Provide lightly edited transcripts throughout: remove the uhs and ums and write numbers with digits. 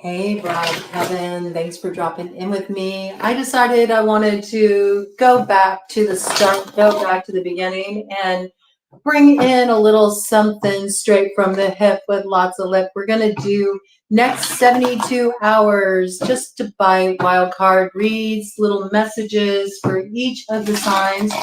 Hey, BroadCoven, thanks for dropping in with me. I decided I wanted to go back to the start, go back to the beginning, and bring in a little something straight from the hip with lots of lip. We're going to do next 72 hours just to buy wild card reads, little messages for each of the signs.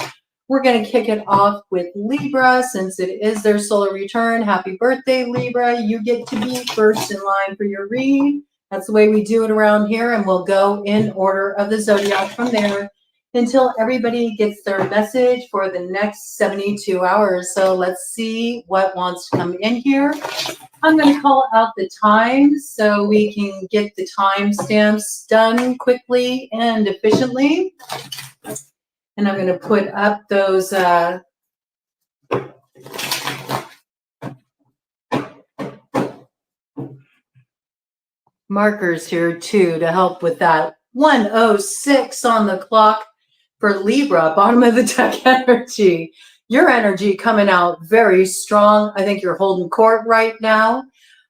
We're going to kick it off with Libra since it is their solar return. Happy birthday, Libra. You get to be first in line for your read. That's the way we do it around here, and we'll go in order of the zodiac from there until everybody gets their message for the next 72 hours. So let's see what wants to come in here. I'm going to call out the times so we can get the timestamps done quickly and efficiently. And I'm going to put up those markers here too to help with that. 1:06 on the clock for Libra, bottom of the deck energy. Your energy coming out very strong. I think you're holding court right now.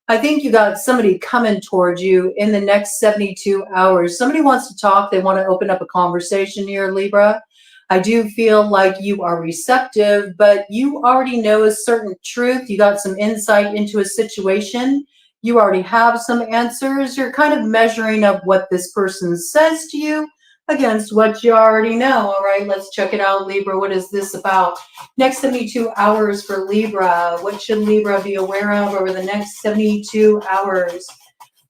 I think you got somebody coming towards you in the next 72 hours. Somebody wants to talk. They want to open up a conversation here, Libra. I do feel like you are receptive, but you already know a certain truth. You got some insight into a situation. You already have some answers. You're kind of measuring up what this person says to you against what you already know. All right, let's check it out, Libra. What is this about? Next 72 hours for Libra. What should Libra be aware of over the next 72 hours?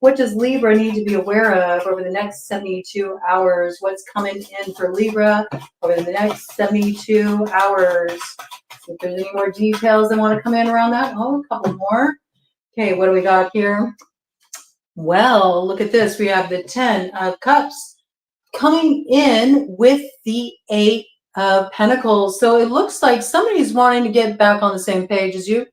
What does Libra need to be aware of over the next 72 hours? What's coming in for Libra over the next 72 hours? If there's any more details that want to come in around that. Oh, a couple more. Okay, what do we got here? Well, look at this. We have the 10 of Cups coming in with the 8 of Pentacles. So it looks like somebody's wanting to get back on the same page as you.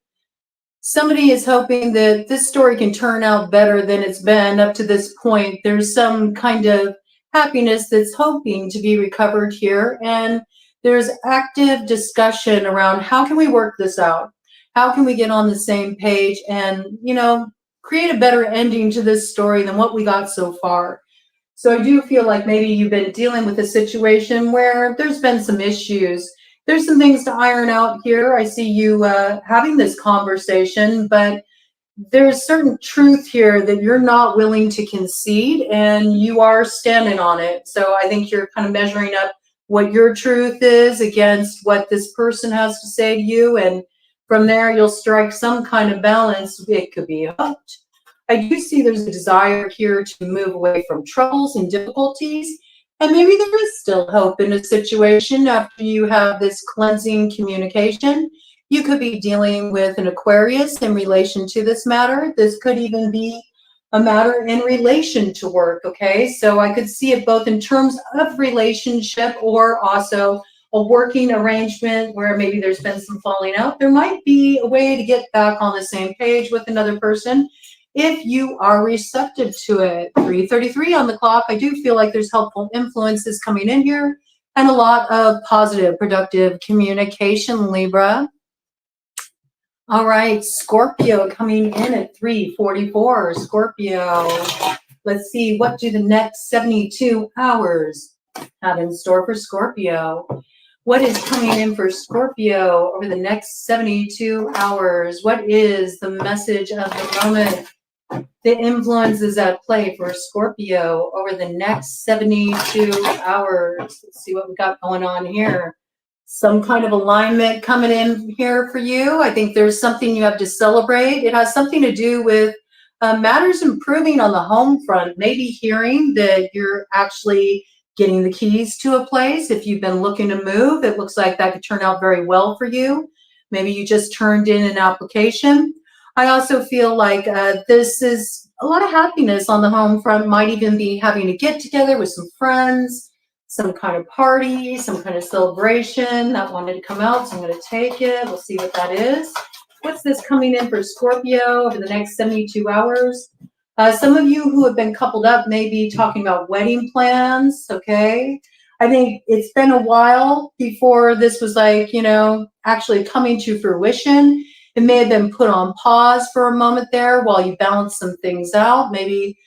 Somebody is hoping that this story can turn out better than it's been up to this point. There's some kind of happiness that's hoping to be recovered here. And there's active discussion around how can we work this out? How can we get on the same page and, you know, create a better ending to this story than what we got so far? So I do feel like maybe you've been dealing with a situation where there's been some issues. There's some things to iron out here. I see you having this conversation, but there's certain truth here that you're not willing to concede and you are standing on it. So I think you're kind of measuring up what your truth is against what this person has to say to you. And from there, you'll strike some kind of balance. It could be hooked. I do see there's a desire here to move away from troubles and difficulties. And maybe there is still hope in a situation after you have this cleansing communication. You could be dealing with an Aquarius in relation to this matter. This could even be a matter in relation to work, okay? So I could see it both in terms of relationship or also a working arrangement where maybe there's been some falling out. There might be a way to get back on the same page with another person if you are receptive to it. 3:33 on the clock. I do feel like there's helpful influences coming in here and a lot of positive, productive communication, Libra. All right, Scorpio coming in at 3:44. Scorpio. Let's see, what do the next 72 hours have in store for Scorpio? What is coming in for Scorpio over the next 72 hours? What is the message of the moment? The influences at play for Scorpio over the next 72 hours. Let's see what we got going on here. Some kind of alignment coming in here for you. I think there's something you have to celebrate. It has something to do with matters improving on the home front. Maybe hearing that you're actually getting the keys to a place. If you've been looking to move, it looks like that could turn out very well for you. Maybe you just turned in an application. I also feel like this is a lot of happiness on the home front. Might even be having to get together with some friends, some kind of party, some kind of celebration. That wanted to come out, so I'm going to take it. We'll see what that is. What's this coming in for Scorpio over the next 72 hours? Some of you who have been coupled up may be talking about wedding plans, okay? I think it's been a while before this was like, you know, actually coming to fruition. It may have been put on pause for a moment there while you balance some things out. Maybe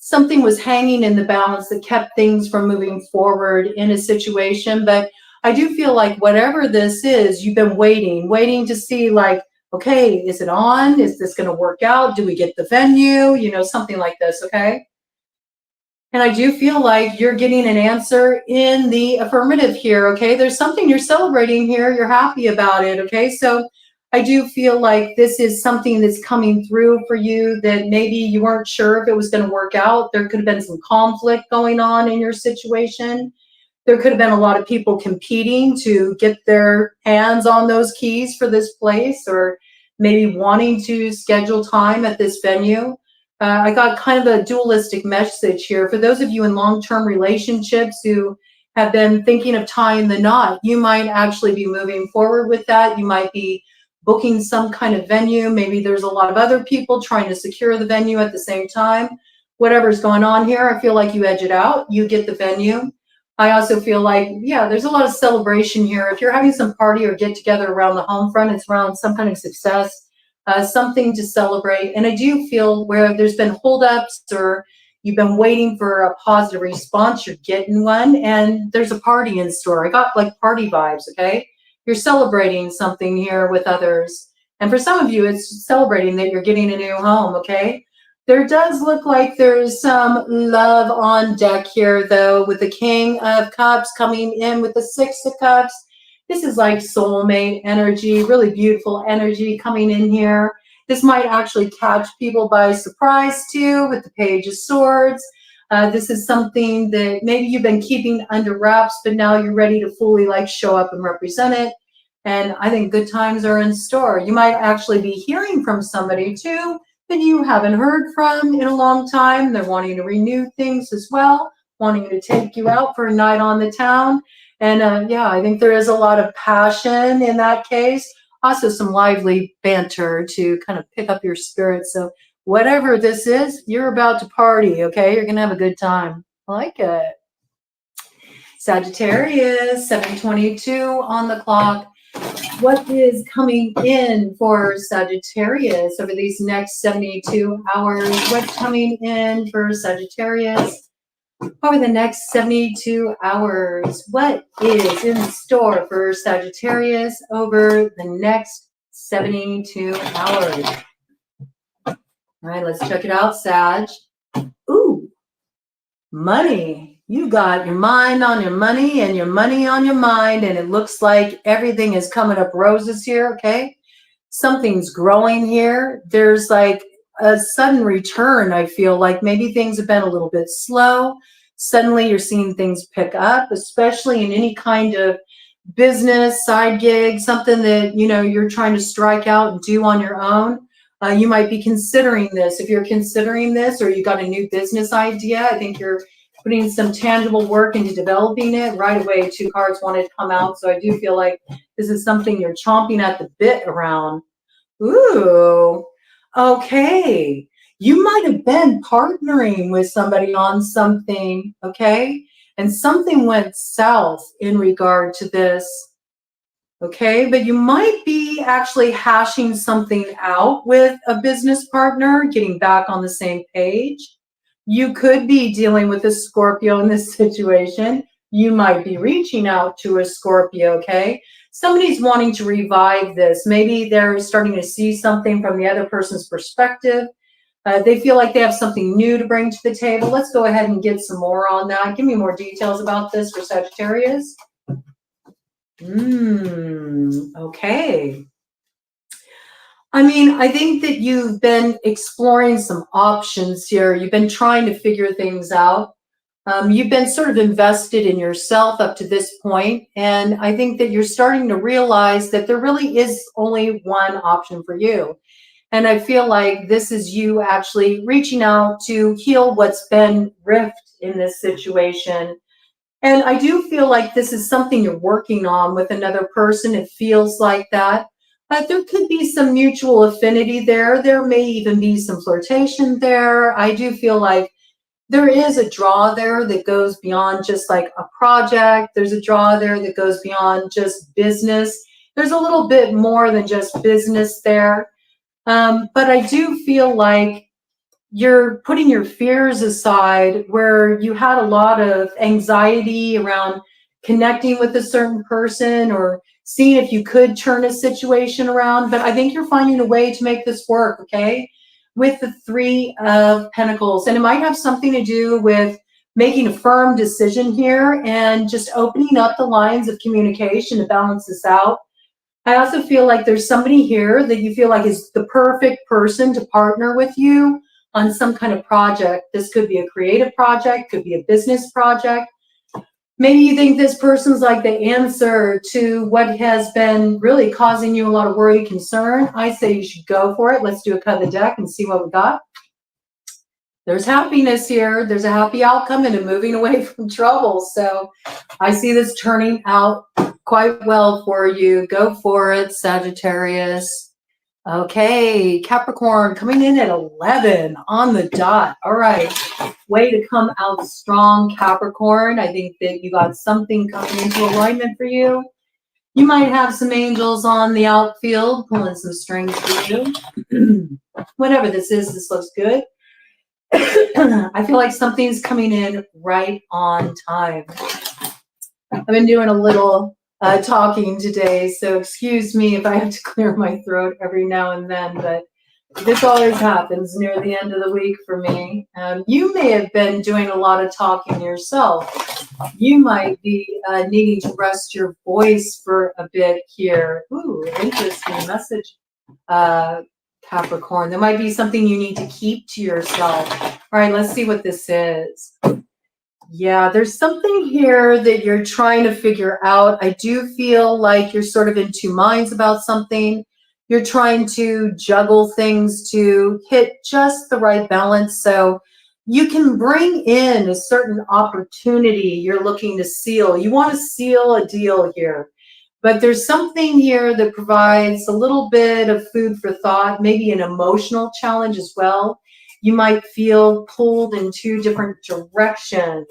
something was hanging in the balance that kept things from moving forward in a situation. But I do feel like whatever this is, you've been waiting to see, like, okay, is it on? Is this going to work out? Do we get the venue? You know, something like this, okay? And I do feel like you're getting an answer in the affirmative here, okay? There's something you're celebrating here. You're happy about it, okay? So I do feel like this is something that's coming through for you that maybe you weren't sure if it was going to work out. There could have been some conflict going on in your situation. There could have been a lot of people competing to get their hands on those keys for this place, or maybe wanting to schedule time at this venue. I got kind of a dualistic message here. For those of you in long-term relationships who have been thinking of tying the knot, you might actually be moving forward with that. You might be booking some kind of venue. Maybe there's a lot of other people trying to secure the venue at the same time. Whatever's going on here, I feel like you edge it out. You get the venue. I also feel like, yeah, there's a lot of celebration here. If you're having some party or get together around the home front, it's around some kind of success, something to celebrate. And I do feel where there's been holdups or you've been waiting for a positive response, you're getting one, and there's a party in store. I got like party vibes, okay? You're celebrating something here with others. And for some of you, it's celebrating that you're getting a new home, okay? There does look like there's some love on deck here, though, with the King of Cups coming in with the Six of Cups. This is like soulmate energy, really beautiful energy coming in here. This might actually catch people by surprise, too, with the Page of Swords. This is something that maybe you've been keeping under wraps, but now you're ready to fully like show up and represent it. And I think good times are in store. You might actually be hearing from somebody, too, that you haven't heard from in a long time. They're wanting to renew things as well, wanting to take you out for a night on the town. And yeah, I think there is a lot of passion in that case. Also some lively banter to kind of pick up your spirit. So whatever this is, you're about to party, okay? You're going to have a good time. I like it. Sagittarius, 7:22 on the clock. What is coming in for Sagittarius over these next 72 hours? What's coming in for Sagittarius over the next 72 hours? What is in store for Sagittarius over the next 72 hours? All right, let's check it out, Sag. Ooh, money. You got your mind on your money and your money on your mind, and it looks like everything is coming up roses here, okay? Something's growing here. There's like a sudden return, I feel like maybe things have been a little bit slow. Suddenly you're seeing things pick up, especially in any kind of business, side gig, something that, you know, you're trying to strike out and do on your own. You might be considering this. If you're considering this or you got a new business idea, I think you're putting some tangible work into developing it. Right away, 2 cards wanted to come out. So I do feel like this is something you're chomping at the bit around. Ooh, okay. You might have been partnering with somebody on something, okay? And something went south in regard to this, okay? But you might be actually hashing something out with a business partner, getting back on the same page. You could be dealing with a Scorpio in this situation. You might be reaching out to a Scorpio, okay? Somebody's wanting to revive this. Maybe they're starting to see something from the other person's perspective. They feel like they have something new to bring to the table. Let's go ahead and get some more on that. Give me more details about this for Sagittarius. Okay. I mean, I think that you've been exploring some options here. You've been trying to figure things out. You've been sort of invested in yourself up to this point, and I think that you're starting to realize that there really is only one option for you. And I feel like this is you actually reaching out to heal what's been rift in this situation. And I do feel like this is something you're working on with another person. It feels like that. There could be some mutual affinity there. There may even be some flirtation there. I do feel like there is a draw there that goes beyond just like a project. There's a draw there that goes beyond just business. There's a little bit more than just business there. But I do feel like you're putting your fears aside, where you had a lot of anxiety around connecting with a certain person or seeing if you could turn a situation around. But I think you're finding a way to make this work, okay? With the Three of Pentacles. And it might have something to do with making a firm decision here and just opening up the lines of communication to balance this out. I also feel like there's somebody here that you feel like is the perfect person to partner with you on some kind of project. This could be a creative project, could be a business project. Maybe you think this person's like the answer to what has been really causing you a lot of worry, concern. I say you should go for it. Let's do a cut of the deck and see what we got. There's happiness here. There's a happy outcome and a moving away from trouble. So I see this turning out quite well for you. Go for it, Sagittarius. Okay, Capricorn coming in at 11 on the dot. All right, way to come out strong, Capricorn. I think that you got something coming into alignment for you. You might have some angels on the outfield pulling some strings for you. Whatever this is, this looks good. I feel like something's coming in right on time. I've been doing a little talking today, so excuse me if I have to clear my throat every now and then, but this always happens near the end of the week for me. You may have been doing a lot of talking yourself. You might be needing to rest your voice for a bit here. Ooh, interesting message, Capricorn. There might be something you need to keep to yourself. All right, let's see what this is. Yeah, there's something here that you're trying to figure out. I do feel like you're sort of in two minds about something. You're trying to juggle things to hit just the right balance so you can bring in a certain opportunity you're looking to seal. You want to seal a deal here, but there's something here that provides a little bit of food for thought, maybe an emotional challenge as well. You might feel pulled in two different directions.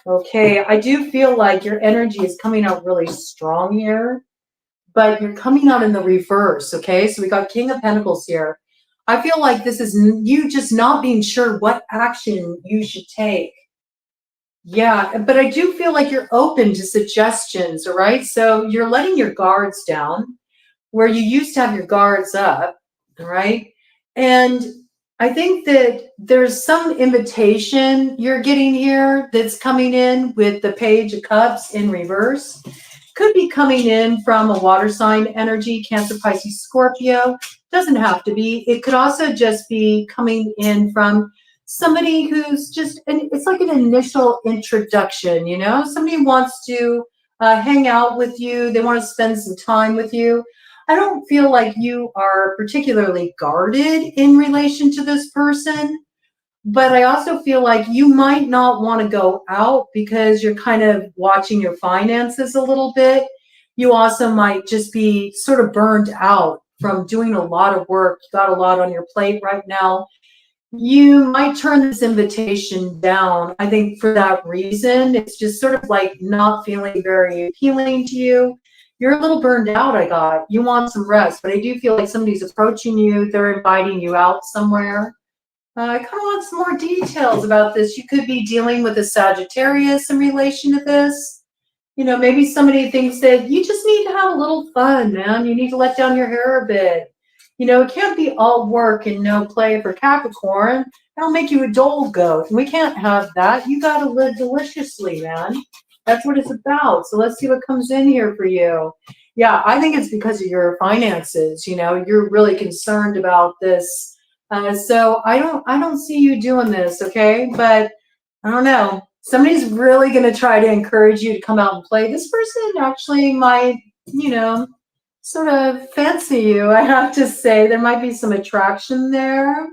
Okay, I do feel like your energy is coming out really strong here, but you're coming out in the reverse, okay? So we got King of Pentacles here. I feel like this is you just not being sure what action you should take. Yeah, but I do feel like you're open to suggestions, all right? So you're letting your guards down where you used to have your guards up, all right? And I think that there's some invitation you're getting here that's coming in with the Page of Cups in reverse. Could be coming in from a water sign energy, Cancer, Pisces, Scorpio. Doesn't have to be. It could also just be coming in from somebody who's just, it's like an initial introduction, you know? Somebody wants to hang out with you. They want to spend some time with you. I don't feel like you are particularly guarded in relation to this person, but I also feel like you might not want to go out because you're kind of watching your finances a little bit. You also might just be sort of burned out from doing a lot of work. You got a lot on your plate right now. You might turn this invitation down. I think for that reason, it's just sort of like not feeling very appealing to you. You're a little burned out, I got. You want some rest, but I do feel like somebody's approaching you. They're inviting you out somewhere. I kind of want some more details about this. You could be dealing with a Sagittarius in relation to this. You know, maybe somebody thinks that you just need to have a little fun, man. You need to let down your hair a bit. You know, it can't be all work and no play for Capricorn. That'll make you a dull goat. And we can't have that. You got to live deliciously, man. That's what it's about. So let's see what comes in here for you. Yeah, I think it's because of your finances. You know, you're really concerned about this. So I don't see you doing this, okay? But I don't know. Somebody's really going to try to encourage you to come out and play. This person actually might, you know, sort of fancy you, I have to say. There might be some attraction there.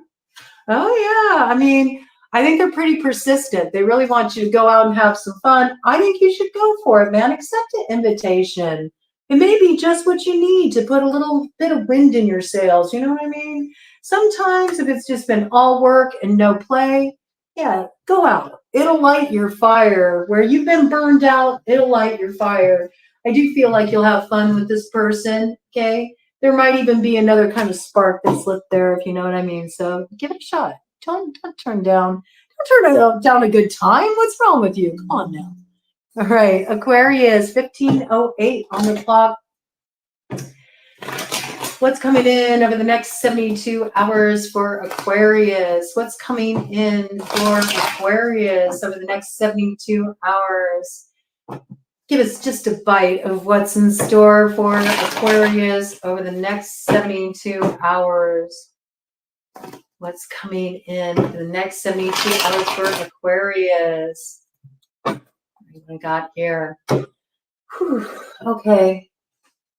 Oh, yeah. I mean, I think they're pretty persistent. They really want you to go out and have some fun. I think you should go for it, man. Accept an invitation. It may be just what you need to put a little bit of wind in your sails. You know what I mean? Sometimes if it's just been all work and no play, yeah, go out. It'll light your fire. Where you've been burned out, it'll light your fire. I do feel like you'll have fun with this person, okay? There might even be another kind of spark that's lit there, if you know what I mean. So give it a shot. Don't turn down. Don't turn down a good time. What's wrong with you? Come on now. All right, Aquarius, 15:08 on the clock. What's coming in over the next 72 hours for Aquarius? What's coming in for Aquarius over the next 72 hours? Give us just a bite of what's in store for Aquarius over the next 72 hours. What's coming in for the next 72 hours for Aquarius? What I got here. Whew. Okay.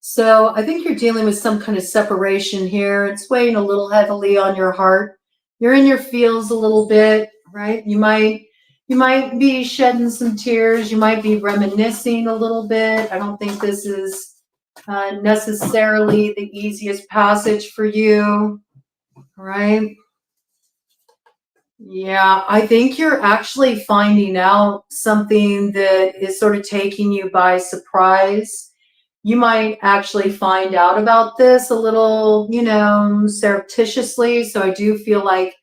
So I think you're dealing with some kind of separation here. It's weighing a little heavily on your heart. You're in your feels a little bit, right? You might be shedding some tears. You might be reminiscing a little bit. I don't think this is necessarily the easiest passage for you, right? Yeah, I think you're actually finding out something that is sort of taking you by surprise. You might actually find out about this a little, surreptitiously. So I do feel like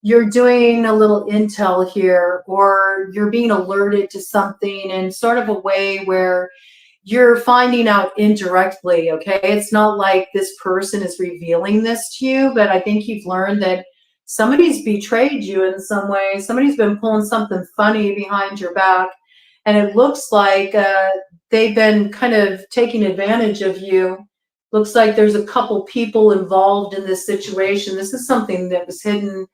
you're doing a little intel here, or you're being alerted to something in sort of a way where you're finding out indirectly, okay? It's not like this person is revealing this to you, but I think you've learned that somebody's betrayed you in some way. Somebody's been pulling something funny behind your back, and it looks like they've been kind of taking advantage of you. Looks like there's a couple people involved in this situation. This is something that was hidden.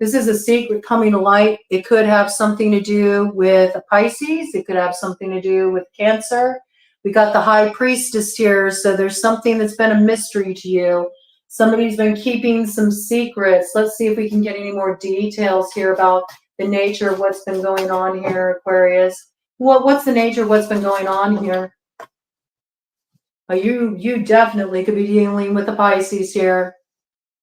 This is a secret coming to light. It could have something to do with a Pisces. It could have something to do with Cancer. We got the High Priestess here, so there's something that's been a mystery to you. Somebody's been keeping some secrets. Let's see if we can get any more details here about the nature of what's been going on here, Aquarius. What's the nature of what's been going on here? You definitely could be dealing with a Pisces here,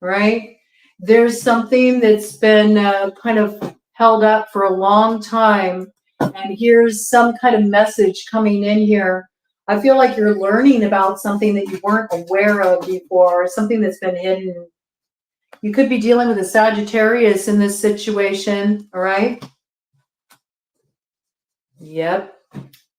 right? There's something that's been kind of held up for a long time, and here's some kind of message coming in here. I feel like you're learning about something that you weren't aware of before, something that's been hidden. You could be dealing with a Sagittarius in this situation, all right? Yep.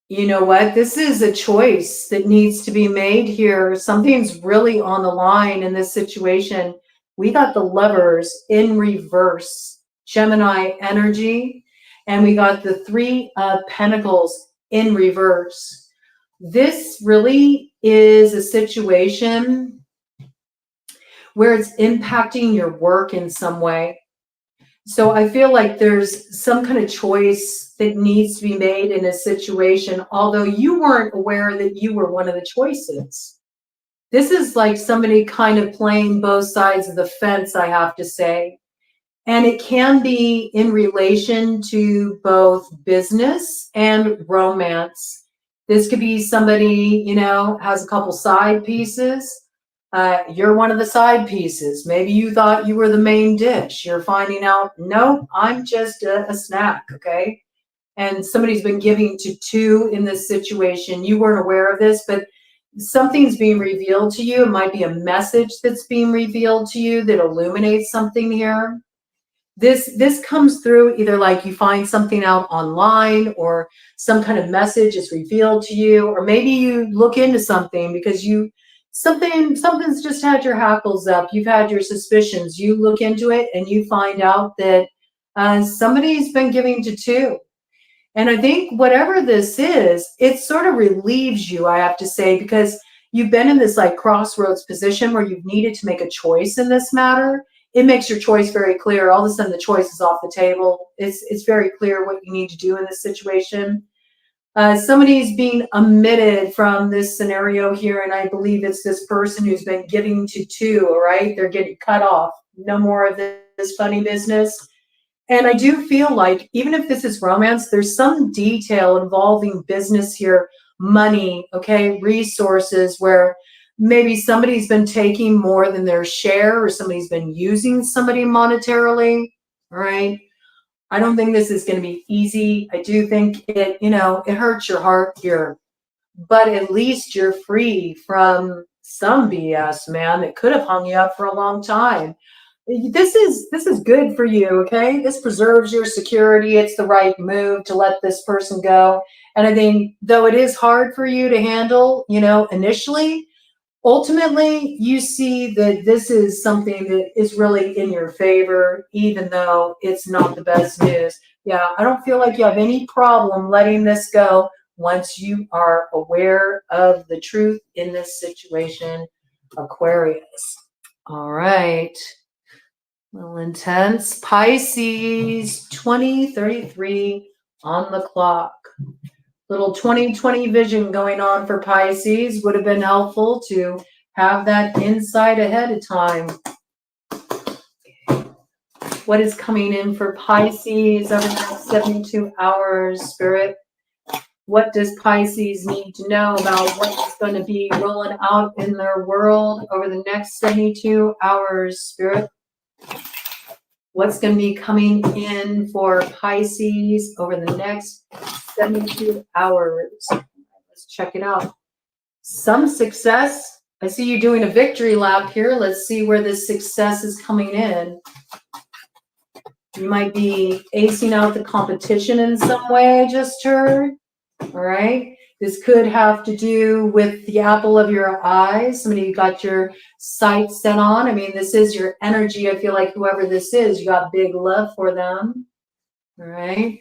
You know what? This is a choice that needs to be made here. Something's really on the line in this situation. We got the Lovers in reverse, Gemini energy, and we got the Three of Pentacles in reverse. This really is a situation where it's impacting your work in some way. So I feel like there's some kind of choice that needs to be made in a situation, although you weren't aware that you were one of the choices. This is like somebody kind of playing both sides of the fence, I have to say. And it can be in relation to both business and romance. This could be somebody, has a couple side pieces. You're one of the side pieces. Maybe you thought you were the main dish. You're finding out, nope, I'm just a snack, okay? And somebody's been giving to two in this situation. You weren't aware of this, but something's being revealed to you. It might be a message that's being revealed to you that illuminates something here. This comes through either like you find something out online, or some kind of message is revealed to you, or maybe you look into something because something's just had your hackles up. You've had your suspicions. You look into it and you find out that somebody's been giving to two. And I think whatever this is, it sort of relieves you, I have to say, because you've been in this like crossroads position where you've needed to make a choice in this matter. It makes your choice very clear. All of a sudden the choice is off the table. It's very clear what you need to do in this situation. Somebody's being omitted from this scenario here, and I believe it's this person who's been giving to two, all right? They're getting cut off. No more of this funny business. And I do feel like even if this is romance, there's some detail involving business here, money, okay, resources, where maybe somebody's been taking more than their share, or somebody's been using somebody monetarily, all right? I don't think this is going to be easy. I do think it hurts your heart here, but at least you're free from some BS, man, that could have hung you up for a long time. this is good for you, okay? This preserves your security. It's the right move to let this person go. And I think though it is hard for you to handle, initially, ultimately you see that this is something that is really in your favor, even though it's not the best news. Yeah, I don't feel like you have any problem letting this go once you are aware of the truth in this situation, Aquarius. All right. A little intense. Pisces 2033 on the clock. Little 2020 vision going on for Pisces. Would have been helpful to have that insight ahead of time. What is coming in for Pisces over the next 72 hours, Spirit? What does Pisces need to know about what's going to be rolling out in their world over the next 72 hours, Spirit? What's going to be coming in for Pisces over the next 72 hours? Let's check it out. Some success. I see you doing a victory lap here. Let's see where this success is coming in. You might be acing out the competition in some way, I just heard. All right. This could have to do with the apple of your eyes. Somebody you got your sights set on. I mean, this is your energy. I feel like whoever this is, you got big love for them. All right.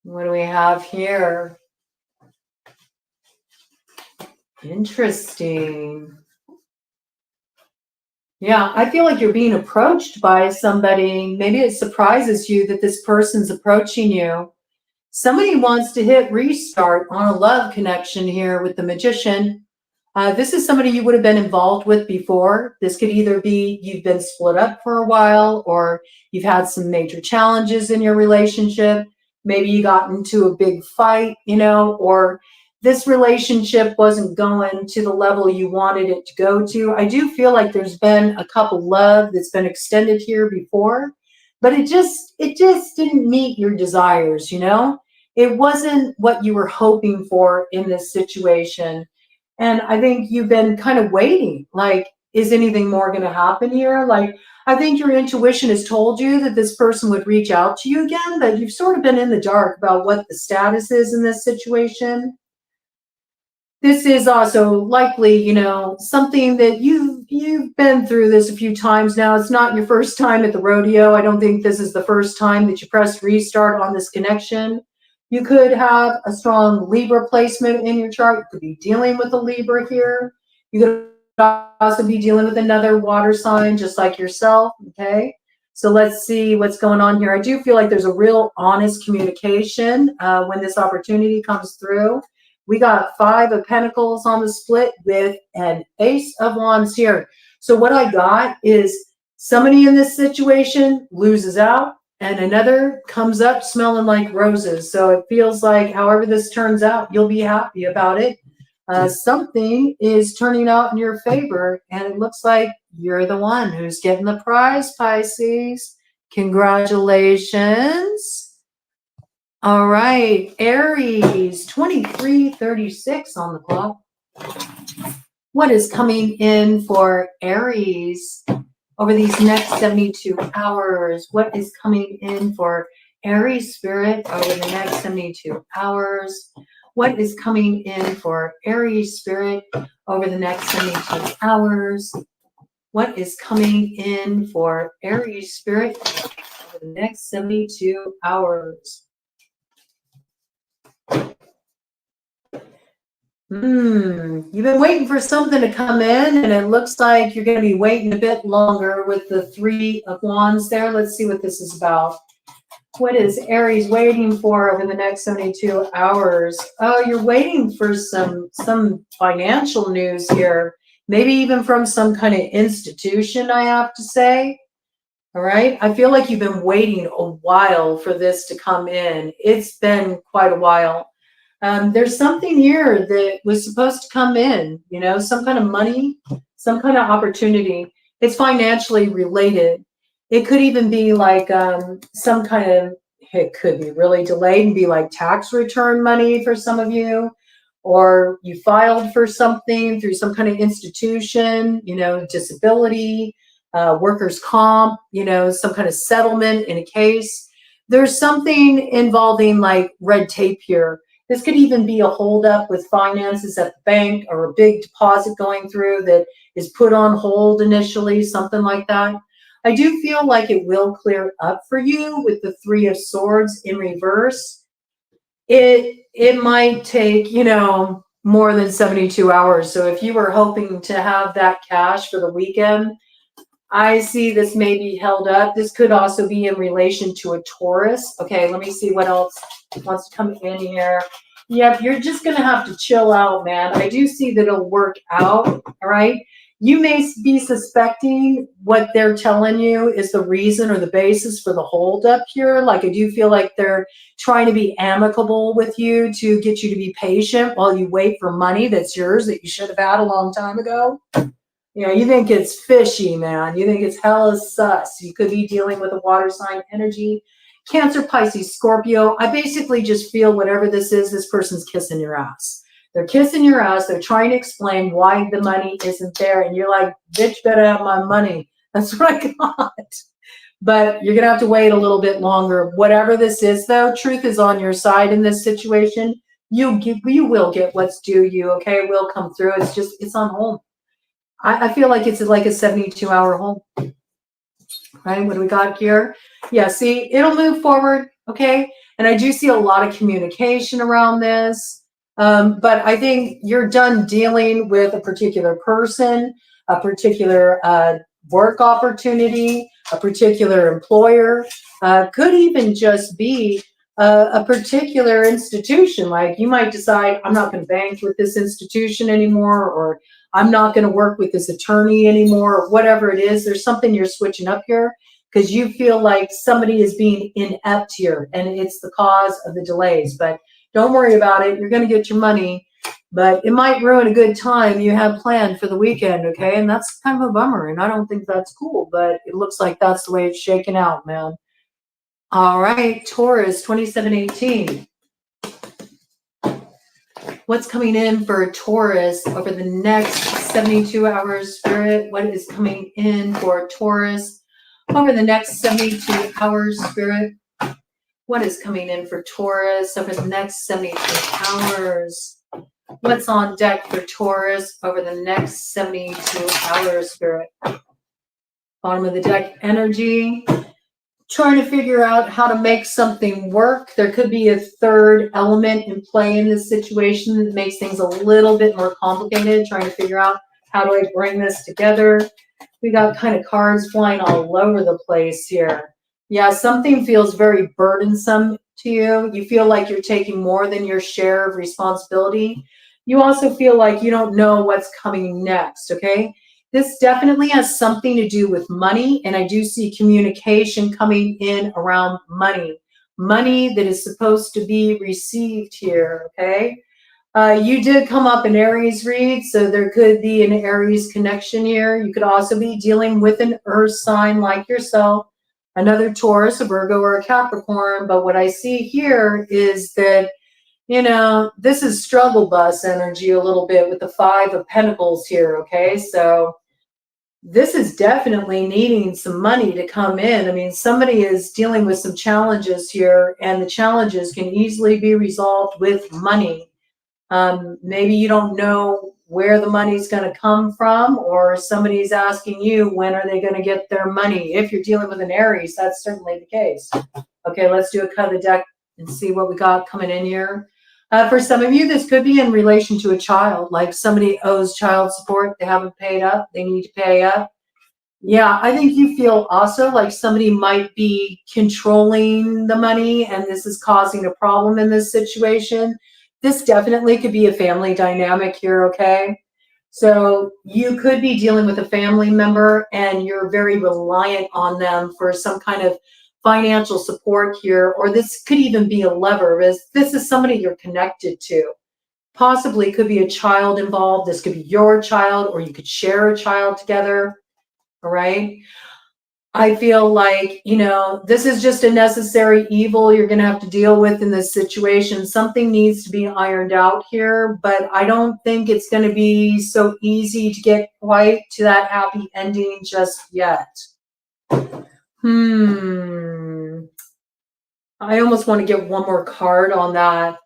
What do we have here? Interesting. Yeah, I feel like you're being approached by somebody. Maybe it surprises you that this person's approaching you. Somebody wants to hit restart on a love connection here with the Magician. This is somebody you would have been involved with before. This could either be you've been split up for a while, or you've had some major challenges in your relationship. Maybe you got into a big fight, or this relationship wasn't going to the level you wanted it to go to. I do feel like there's been a couple love that's been extended here before, but it just didn't meet your desires, It wasn't what you were hoping for in this situation. And I think you've been kind of waiting, like, is anything more going to happen here? Like, I think your intuition has told you that this person would reach out to you again, but you've sort of been in the dark about what the status is in this situation. This is also likely, something that you've been through this a few times now. It's not your first time at the rodeo. I don't think this is the first time that you press restart on this connection. You could have a strong Libra placement in your chart. You could be dealing with a Libra here. You could also be dealing with another water sign just like yourself, okay? So let's see what's going on here. I do feel like there's a real honest communication when this opportunity comes through. We got 5 of Pentacles on the split with an Ace of Wands here. So what I got is somebody in this situation loses out, and another comes up smelling like roses. So it feels like however this turns out, you'll be happy about it. Something is turning out in your favor, and it looks like you're the one who's getting the prize, Pisces. Congratulations. All right, Aries, 2336 on the clock. What is coming in for Aries over these next 72 hours? What is coming in for Aries spirit over the next 72 hours? What is coming in for Aries spirit over the next 72 hours? What is coming in for Aries spirit over the next 72 hours? You've been waiting for something to come in, and it looks like you're going to be waiting a bit longer with the 3 of Wands there. Let's see what this is about. What is Aries waiting for over the next 72 hours? Oh, you're waiting for some financial news here. Maybe even from some kind of institution, I have to say. All right. I feel like you've been waiting a while for this to come in. It's been quite a while. There's something here that was supposed to come in, some kind of money, some kind of opportunity. It's financially related. It could even be like some kind of, it could be really delayed and be like tax return money for some of you, or you filed for something through some kind of institution, disability. workers' comp, you know, some kind of settlement in a case. There's something involving like red tape here. This could even be a holdup with finances at the bank or a big deposit going through that is put on hold initially, something like that. I do feel like it will clear up for you with the Three of Swords in reverse. It might take, you know, more than 72 hours. So if you were hoping to have that cash for the weekend, I see this may be held up. This could also be in relation to a Taurus. Okay, let me see what else wants to come in here. Yep, you're just going to have to chill out, man. I do see that it'll work out, all right? You may be suspecting what they're telling you is the reason or the basis for the holdup here. Like, I do feel like they're trying to be amicable with you to get you to be patient while you wait for money that's yours that you should have had a long time ago. You know, you think it's fishy, man. You think it's hella sus. You could be dealing with a water sign energy. Cancer, Pisces, Scorpio. I basically just feel whatever this is, this person's kissing your ass. They're kissing your ass. They're trying to explain why the money isn't there. And you're like, bitch, better have my money. That's what I got. But you're going to have to wait a little bit longer. Whatever this is, though, truth is on your side in this situation. You will get what's due you, okay? It will come through. It's just, it's on hold. I feel like it's like a 72-hour hold, right? What do we got here? Yeah, see, it'll move forward, okay? And I do see a lot of communication around this, but I think you're done dealing with a particular person, a particular work opportunity, a particular employer, could even just be a particular institution. Like you might decide, I'm not going to bank with this institution anymore, or I'm not going to work with this attorney anymore, or whatever it is. There's something you're switching up here because you feel like somebody is being inept here and it's the cause of the delays. But don't worry about it. You're going to get your money, but it might ruin a good time you have planned for the weekend, okay? And that's kind of a bummer, and I don't think that's cool, but it looks like that's the way it's shaking out, man. All right, Taurus, 2718. What's coming in for Taurus over the next 72 hours, Spirit? What is coming in for Taurus over the next 72 hours, Spirit? What is coming in for Taurus over the next 72 hours? What's on deck for Taurus over the next 72 hours, Spirit? Bottom of the deck energy. Trying to figure out how to make something work. There could be a third element in play in this situation that makes things a little bit more complicated. Trying to figure out how do I bring this together. We got kind of cards flying all over the place here. Yeah, something feels very burdensome to you. You feel like you're taking more than your share of responsibility. You also feel like you don't know what's coming next, okay? This definitely has something to do with money, and I do see communication coming in around money. Money that is supposed to be received here, okay? You did come up in Aries read, so there could be an Aries connection here. You could also be dealing with an earth sign like yourself, another Taurus, a Virgo, or a Capricorn. But what I see here is that, you know, this is struggle bus energy a little bit with the Five of Pentacles here, okay? So this is definitely needing some money to come in. I mean, somebody is dealing with some challenges here, and the challenges can easily be resolved with money. Maybe you don't know where the money's going to come from, or somebody's asking you, when are they going to get their money? If you're dealing with an Aries, that's certainly the case. Okay, let's do a cut of the deck and see what we got coming in here. For some of you, this could be in relation to a child, like somebody owes child support, they haven't paid up, they need to pay up. Yeah, I think you feel also like somebody might be controlling the money, and this is causing a problem in this situation. This definitely could be a family dynamic here, okay? So you could be dealing with a family member and you're very reliant on them for some kind of financial support here, or this could even be a lever. This is somebody you're connected to. Possibly could be a child involved. This could be your child, or you could share a child together, all right? I feel like, you know, this is just a necessary evil you're going to have to deal with in this situation. Something needs to be ironed out here, but I don't think it's going to be so easy to get quite to that happy ending just yet. I almost want to get one more card on that.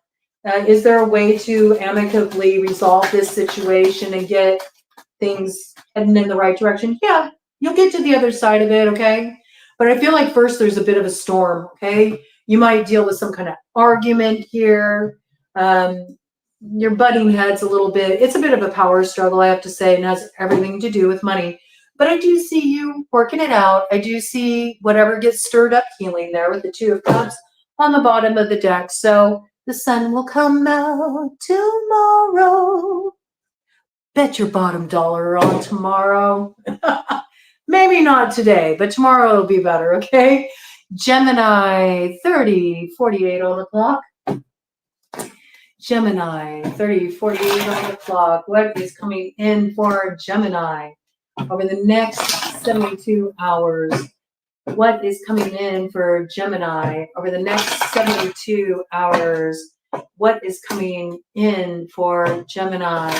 Is there a way to amicably resolve this situation and get things heading in the right direction? Yeah, you'll get to the other side of it, okay? But I feel like first there's a bit of a storm, okay? You might deal with some kind of argument here. You're butting heads a little bit. It's a bit of a power struggle, I have to say, and has everything to do with money. But I do see you working it out. I do see whatever gets stirred up healing there with the Two of Cups on the bottom of the deck. So the sun will come out tomorrow. Bet your bottom dollar on tomorrow. Maybe not today, but tomorrow it'll be better, okay? Gemini, 30:48 on the clock. Gemini, 30:48 on the clock. What is coming in for Gemini over the next 72 hours? What is coming in for Gemini over the next 72 hours? What is coming in for Gemini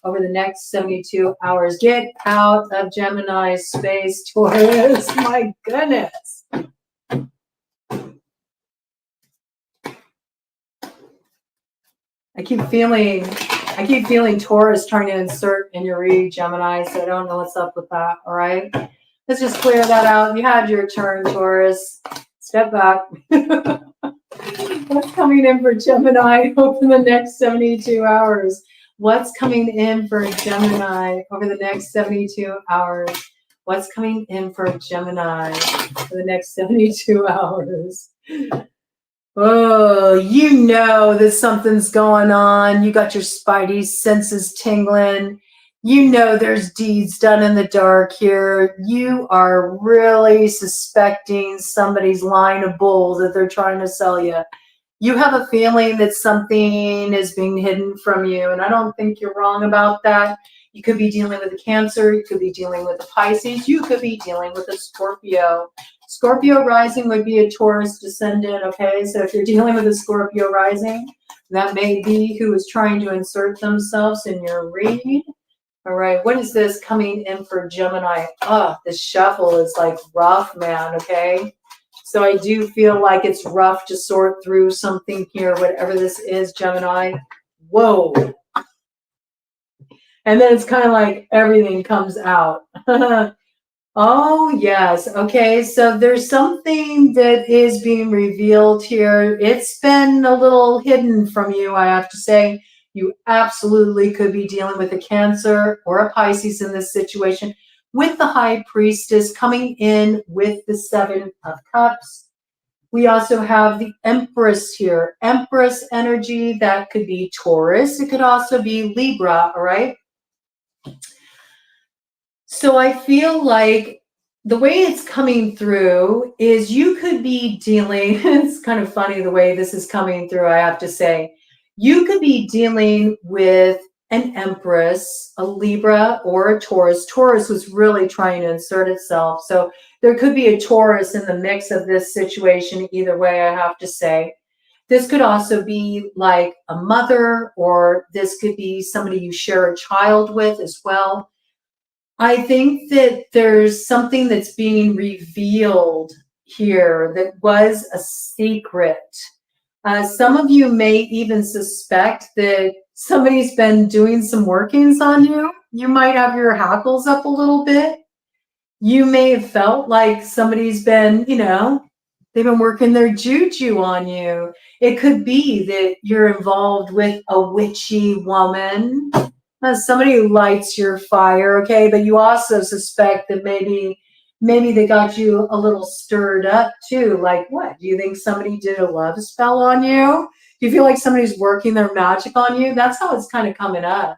over the next 72 hours? Get out of Gemini space, Taurus. My goodness. I keep feeling Taurus trying to insert in your read, Gemini, so I don't know what's up with that, all right? Let's just clear that out. You had your turn, Taurus. Step back. What's coming in for Gemini over the next 72 hours? What's coming in for Gemini over the next 72 hours? What's coming in for Gemini for the next 72 hours? Oh, you know that something's going on. You got your spidey senses tingling. You know there's deeds done in the dark here. You are really suspecting somebody's line of bull that they're trying to sell you. You have a feeling that something is being hidden from you, and I don't think you're wrong about that. You could be dealing with a Cancer. You could be dealing with a Pisces. You could be dealing with a Scorpio. Scorpio rising would be a Taurus descendant, okay? So if you're dealing with a Scorpio rising, that may be who is trying to insert themselves in your read. All right, what is this coming in for Gemini? Oh, the shuffle is like rough, man, okay? So I do feel like it's rough to sort through something here, whatever this is, Gemini. Whoa. And then it's kind of like everything comes out. Oh, yes. Okay, so there's something that is being revealed here. It's been a little hidden from you, I have to say. You absolutely could be dealing with a Cancer or a Pisces in this situation, with the High Priestess coming in with the Seven of Cups. We also have the Empress here. Empress energy, that could be Taurus. It could also be Libra, all right? So I feel like the way it's coming through is you could be dealing, it's kind of funny the way this is coming through, I have to say. You could be dealing with an Empress, a Libra, or a Taurus. Taurus was really trying to insert itself. So there could be a Taurus in the mix of this situation either way, I have to say. This could also be like a mother, or this could be somebody you share a child with as well. I think that there's something that's being revealed here that was a secret. Some of you may even suspect that somebody's been doing some workings on you. You might have your hackles up a little bit. You may have felt like somebody's been, you know, they've been working their juju on you. It could be that you're involved with a witchy woman. Somebody who lights your fire, okay? But you also suspect that maybe they got you a little stirred up too. Like what? Do you think somebody did a love spell on you? Do you feel like somebody's working their magic on you? That's how it's kind of coming up.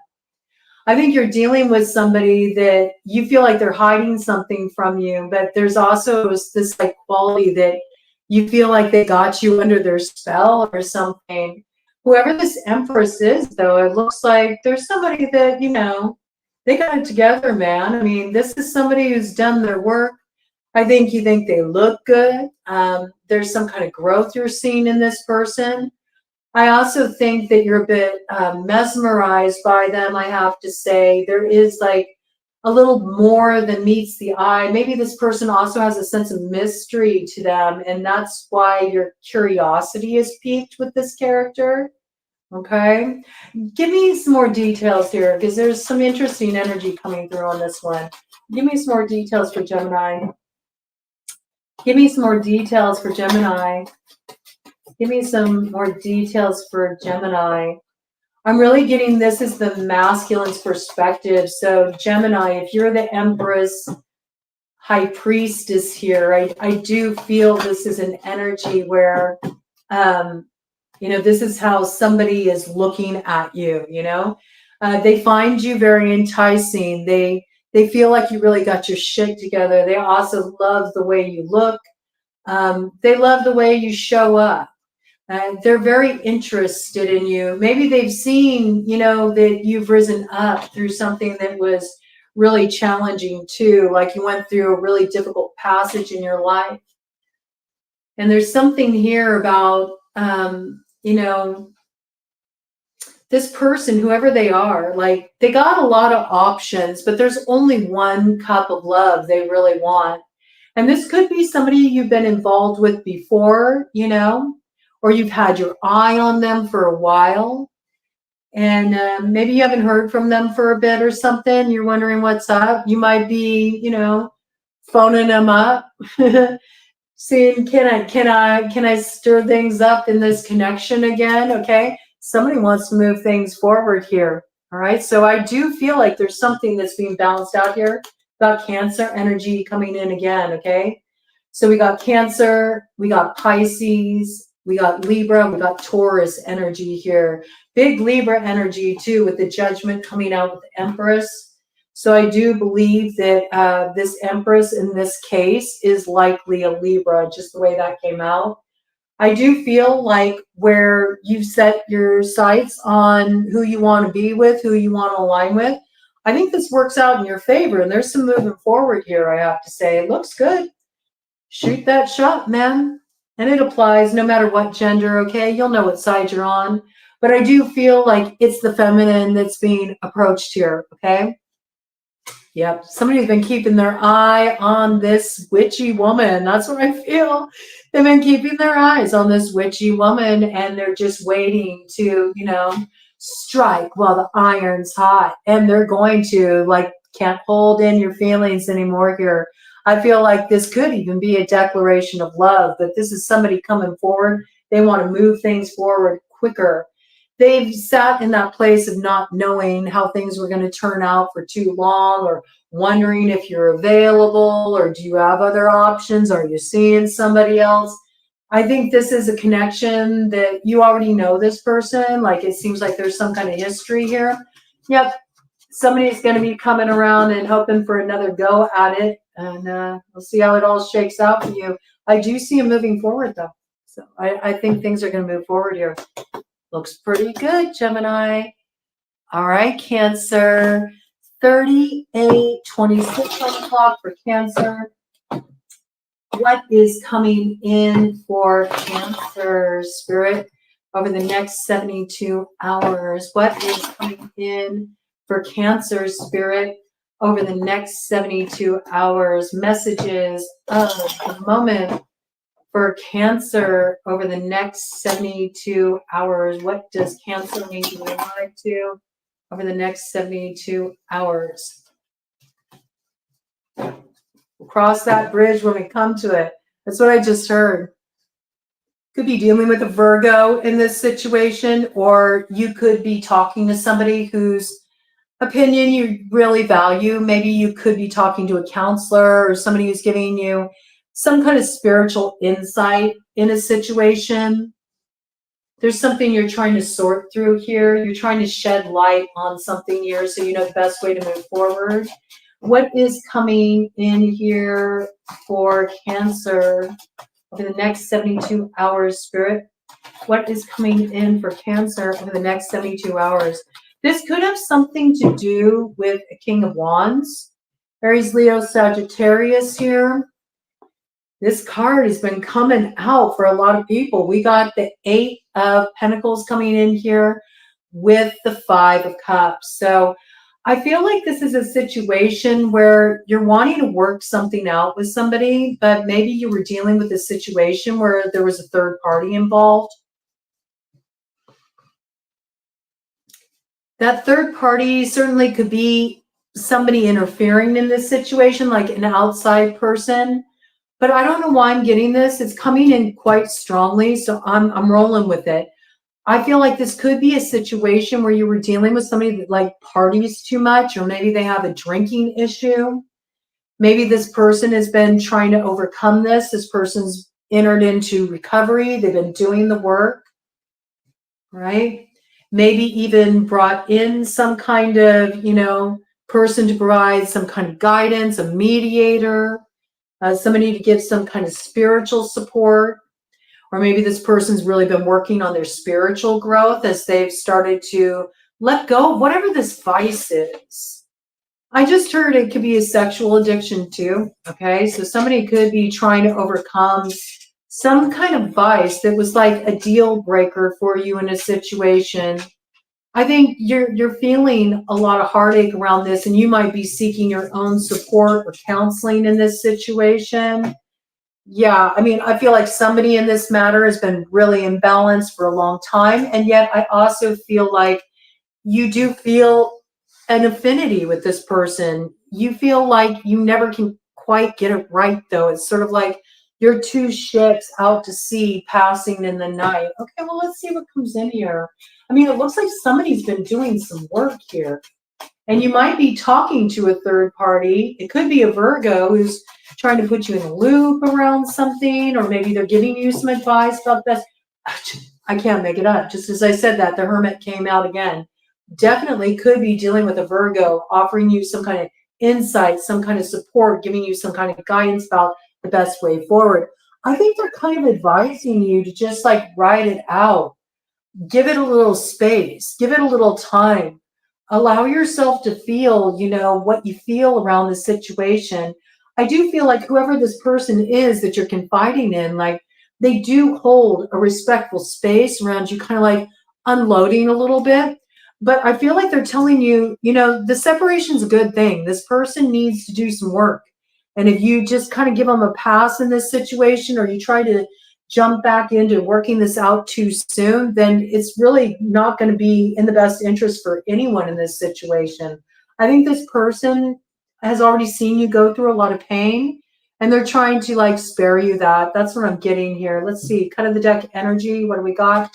I think you're dealing with somebody that you feel like they're hiding something from you, but there's also this like quality that you feel like they got you under their spell or something. Whoever this Empress is, though, it looks like there's somebody that, you know, they got it together, man. I mean, this is somebody who's done their work. I think you think they look good. There's some kind of growth you're seeing in this person. I also think that you're a bit mesmerized by them, I have to say. There is like a little more than meets the eye. Maybe this person also has a sense of mystery to them, and that's why your curiosity is piqued with this character. Okay. Give me some more details here, because there's some interesting energy coming through on this one. Give me some more details for Gemini. Give me some more details for Gemini. Give me some more details for Gemini. I'm really getting this is the masculine's perspective. So Gemini, if you're the Empress High Priestess here, I do feel this is an energy where, you know, this is how somebody is looking at you, you know. They find you very enticing. They feel like you really got your shit together. They also love the way you look. They love the way you show up. They're very interested in you. Maybe they've seen, you know, that you've risen up through something that was really challenging too, like you went through a really difficult passage in your life. And there's something here about, you know, this person, whoever they are, like they got a lot of options, but there's only one cup of love they really want. And this could be somebody you've been involved with before, you know, or you've had your eye on them for a while. And maybe you haven't heard from them for a bit or something. You're wondering what's up. You might be, you know, phoning them up, seeing can I stir things up in this connection again? Okay, somebody wants to move things forward here. All right, so I do feel like there's something that's being balanced out here. Got Cancer energy coming in again. Okay, so we got Cancer, we got Pisces, we got Libra, we got Taurus energy here. Big Libra energy too, with the Judgment coming out with the Empress. So I do believe that this Empress in this case is likely a Libra, just the way that came out. I do feel like where you've set your sights on who you want to be with, who you want to align with, I think this works out in your favor. And there's some moving forward here, I have to say. It looks good. Shoot that shot, man. And it applies no matter what gender, okay? You'll know what side you're on. But I do feel like it's the feminine that's being approached here, okay? Yep, somebody's been keeping their eye on this witchy woman. That's what I feel. They've been keeping their eyes on this witchy woman, and they're just waiting to, you know, strike while the iron's hot. And they're going to, like, can't hold in your feelings anymore here. I feel like this could even be a declaration of love, but this is somebody coming forward. They want to move things forward quicker. They've sat in that place of not knowing how things were going to turn out for too long, or wondering if you're available, or do you have other options? Are you seeing somebody else? I think this is a connection that you already know this person. Like it seems like there's some kind of history here. Yep. Somebody's going to be coming around and hoping for another go at it. And we'll see how it all shakes out for you. I do see him moving forward though. So I think things are going to move forward here. Looks pretty good, Gemini. All right, Cancer. 38:26 on the clock for Cancer. What is coming in for Cancer, Spirit, over the next 72 hours? What is coming in for Cancer, Spirit, over the next 72 hours? Messages of the moment for Cancer over the next 72 hours. What does Cancer need to be alive to over the next 72 hours? We'll cross that bridge when we come to it. That's what I just heard. Could be dealing with a Virgo in this situation, or you could be talking to somebody whose opinion you really value. Maybe you could be talking to a counselor or somebody who's giving you some kind of spiritual insight in a situation. There's something you're trying to sort through here. You're trying to shed light on something here so you know the best way to move forward. What is coming in here for Cancer over the next 72 hours, Spirit? What is coming in for Cancer over the next 72 hours? This could have something to do with a King of Wands. Aries, Leo, Sagittarius here. This card has been coming out for a lot of people. We got the 8 of Pentacles coming in here with the 5 of Cups. So I feel like this is a situation where you're wanting to work something out with somebody, but maybe you were dealing with a situation where there was a third party involved. That third party certainly could be somebody interfering in this situation, like an outside person. But I don't know why I'm getting this. It's coming in quite strongly, so I'm rolling with it. I feel like this could be a situation where you were dealing with somebody that like parties too much, or maybe they have a drinking issue. Maybe this person has been trying to overcome this. This person's entered into recovery. They've been doing the work, right? Maybe even brought in some kind of, person to provide some kind of guidance, a mediator, somebody to give some kind of spiritual support. Or maybe this person's really been working on their spiritual growth as they've started to let go of whatever this vice is. I just heard it could be a sexual addiction too. Okay, so somebody could be trying to overcome some kind of vice that was like a deal breaker for you in a situation. I think you're feeling a lot of heartache around this, and you might be seeking your own support or counseling in this situation. Yeah, I mean, I feel like somebody in this matter has been really imbalanced for a long time, and yet I also feel like you do feel an affinity with this person. You feel like you never can quite get it right, though. It's sort of like you're two ships out to sea passing in the night. Okay, well, let's see what comes in here. I mean, it looks like somebody's been doing some work here. And you might be talking to a third party. It could be a Virgo who's trying to put you in a loop around something, or maybe they're giving you some advice about this. I can't make it up. Just as I said that, the Hermit came out again. Definitely could be dealing with a Virgo, offering you some kind of insight, some kind of support, giving you some kind of guidance about the best way forward. I think they're kind of advising you to just like ride it out. Give it a little space. Give it a little time. Allow yourself to feel, what you feel around the situation. I do feel like whoever this person is that you're confiding in, like they do hold a respectful space around you, kind of like unloading a little bit. But I feel like they're telling you, the separation's a good thing. This person needs to do some work. And if you just kind of give them a pass in this situation, or you try to jump back into working this out too soon, then it's really not going to be in the best interest for anyone in this situation. I think this person has already seen you go through a lot of pain, and they're trying to like spare you that. That's what I'm getting here. Let's see, cut of the deck energy. What do we got?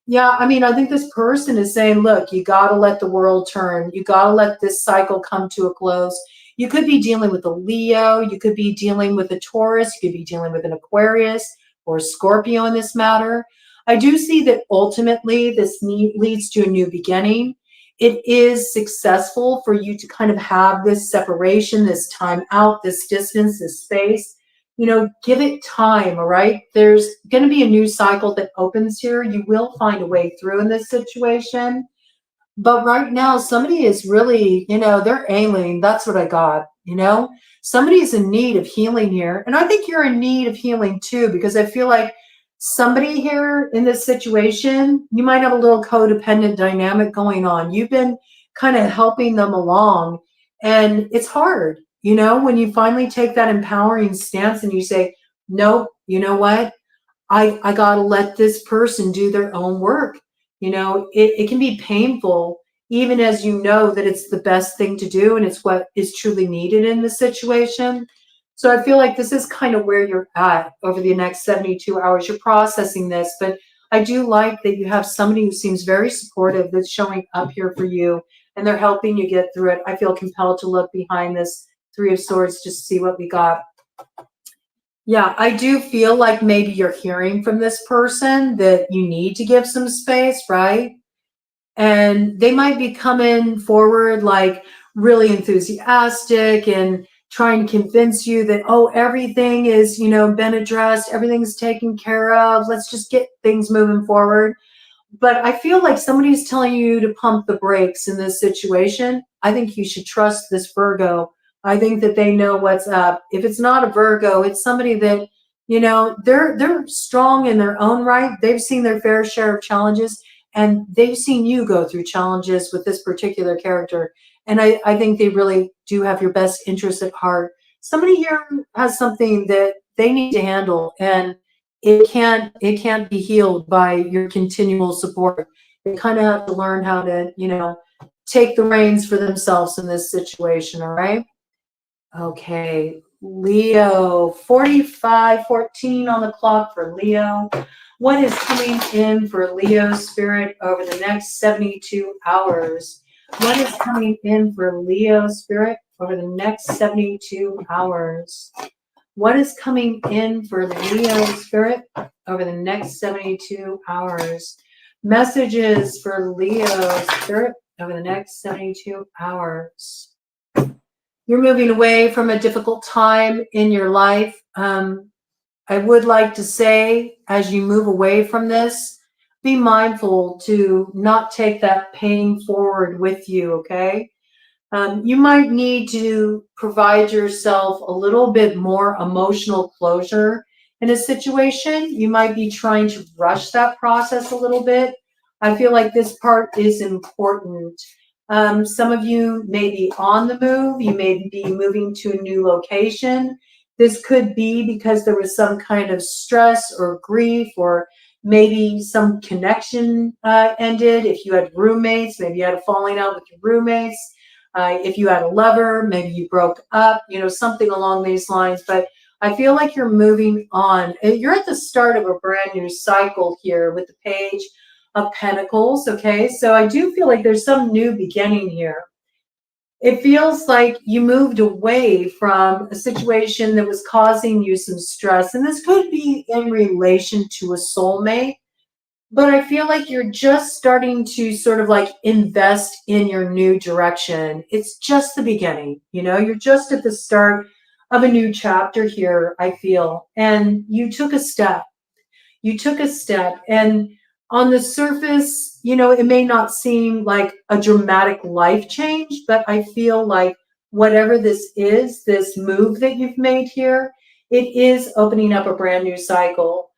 Yeah, I mean, I think this person is saying, look, you got to let the world turn. You got to let this cycle come to a close. You could be dealing with a Leo. You could be dealing with a Taurus. You could be dealing with an Aquarius or Scorpio in this matter. I do see that ultimately this leads to a new beginning. It is successful for you to kind of have this separation, this time out, this distance, this space. Give it time, all right? There's going to be a new cycle that opens here. You will find a way through in this situation. But right now, somebody is really, they're ailing. That's what I got, Somebody's in need of healing here. And I think you're in need of healing too, because I feel like somebody here in this situation, you might have a little codependent dynamic going on. You've been kind of helping them along, and it's hard, when you finally take that empowering stance and you say, nope, you know what? I got to let this person do their own work. It can be painful, even as you know that it's the best thing to do and it's what is truly needed in the situation. So I feel like this is kind of where you're at over the next 72 hours. You're processing this, but I do like that you have somebody who seems very supportive that's showing up here for you, and they're helping you get through it. I feel compelled to look behind this Three of Swords just to see what we got. Yeah, I do feel like maybe you're hearing from this person that you need to give some space, right? And they might be coming forward like really enthusiastic and trying to convince you that, oh, everything is, been addressed, everything's taken care of, let's just get things moving forward. But I feel like somebody's telling you to pump the brakes in this situation. I think you should trust this Virgo. I think that they know what's up. If it's not a Virgo, it's somebody that You know, they're strong in their own right. They've seen their fair share of challenges, and they've seen you go through challenges with this particular character. And I think they really do have your best interest at heart. Somebody here has something that they need to handle, and it can't be healed by your continual support. They kind of have to learn how to, you know, take the reins for themselves in this situation, all right? Okay, Leo, 45:14 on the clock for Leo. What is coming in for Leo spirit over the next 72 hours? What is coming in for Leo spirit over the next 72 hours? What is coming in for Leo spirit over the next 72 hours? Messages for Leo spirit over the next 72 hours. You're moving away from a difficult time in your life. I would like to say, as you move away from this, be mindful to not take that pain forward with you, okay? You might need to provide yourself a little bit more emotional closure in a situation. You might be trying to rush that process a little bit. I feel like this part is important. Some of you may be on the move. You may be moving to a new location. This could be because there was some kind of stress or grief, or maybe some connection ended. If you had roommates, maybe you had a falling out with your roommates. If you had a lover, maybe you broke up, you know, something along these lines. But I feel like you're moving on. You're at the start of a brand new cycle here with the Page of Pentacles, okay? So I do feel like there's some new beginning here. It feels like you moved away from a situation that was causing you some stress. And this could be in relation to a soulmate. But I feel like you're just starting to sort of like invest in your new direction. It's just the beginning, you know, you're just at the start of a new chapter here, I feel. And you took a step. You took a step. And on the surface, you know, it may not seem like a dramatic life change, but I feel like whatever this is, this move that you've made here, it is opening up a brand new cycle.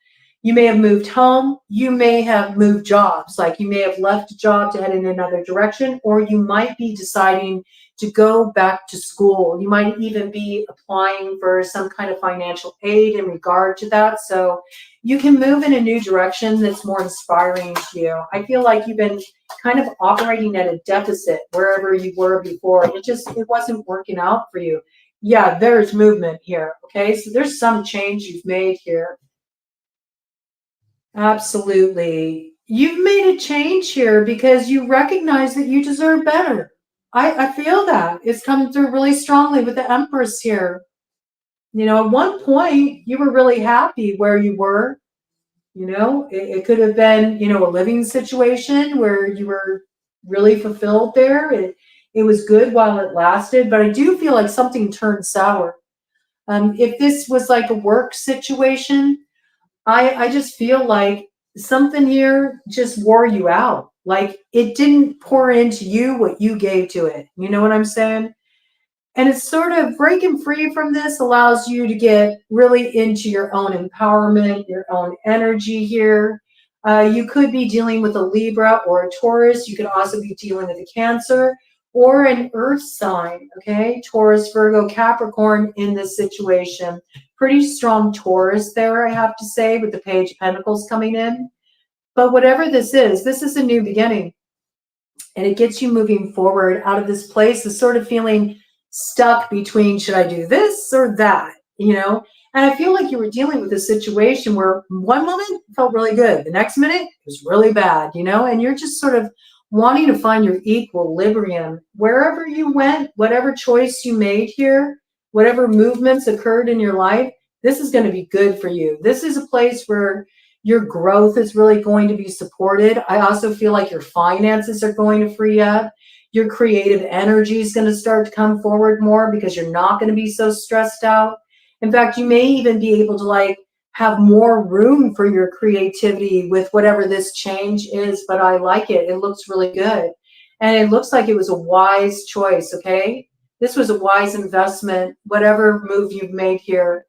You may have moved home. You may have moved jobs. Like you may have left a job to head in another direction, or you might be deciding to go back to school. You might even be applying for some kind of financial aid in regard to that. So you can move in a new direction that's more inspiring to you. I feel like you've been kind of operating at a deficit wherever you were before. It wasn't working out for you. Yeah, there's movement here. Okay, so there's some change you've made here. Absolutely. You've made a change here because you recognize that you deserve better. I feel that. It's coming through really strongly with the Empress here. You know, at one point, you were really happy where you were. You know, it could have been, you know, a living situation where you were really fulfilled there. It was good while it lasted, but I do feel like something turned sour. If this was like a work situation, I just feel like something here just wore you out. Like it didn't pour into you what you gave to it. You know what I'm saying? And it's sort of breaking free from this allows you to get really into your own empowerment, your own energy here. You could be dealing with a Libra or a Taurus. You could also be dealing with a Cancer or an Earth sign, okay? Taurus, Virgo, Capricorn in this situation. Pretty strong Taurus there, I have to say, with the Page of Pentacles coming in. But whatever this is a new beginning. And it gets you moving forward out of this place of sort of feeling stuck between, should I do this or that, you know? And I feel like you were dealing with a situation where one moment felt really good. The next minute it was really bad, you know? And you're just sort of wanting to find your equilibrium. Wherever you went, whatever choice you made here, whatever movements occurred in your life, this is going to be good for you. This is a place where your growth is really going to be supported. I also feel like your finances are going to free up. Your creative energy is going to start to come forward more because you're not going to be so stressed out. In fact, you may even be able to like have more room for your creativity with whatever this change is, but I like it. It looks really good. And it looks like it was a wise choice, okay? This was a wise investment, whatever move you've made here.